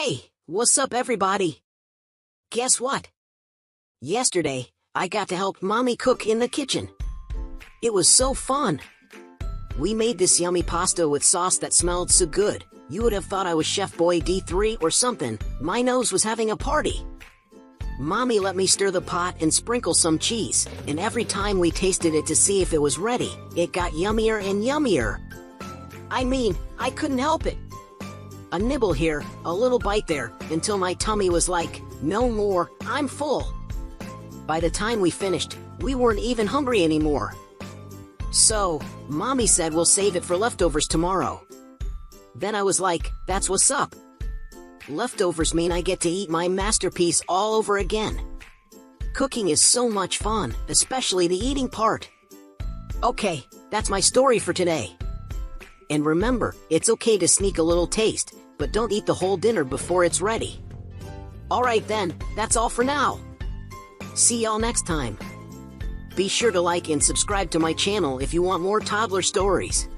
Hey, what's up everybody? Guess what? Yesterday, I got to help Mommy cook in the kitchen. It was so fun. We made this yummy pasta with sauce that smelled so good. You would have thought I was Chef Boy D3 or something. My nose was having a party. Mommy let me stir the pot and sprinkle some cheese, and every time we tasted it to see if it was ready, it got yummier and yummier. I mean, I couldn't help it. A nibble here, a little bite there, until my tummy was like, no more, I'm full. By the time we finished, we weren't even hungry anymore. So, Mommy said we'll save it for leftovers tomorrow. Then I was like, that's what's up. Leftovers mean I get to eat my masterpiece all over again. Cooking is so much fun, especially the eating part. Okay, that's my story for today. And remember, it's okay to sneak a little taste, but don't eat the whole dinner before it's ready. Alright then, that's all for now. See y'all next time. Be sure to like and subscribe to my channel if you want more toddler stories.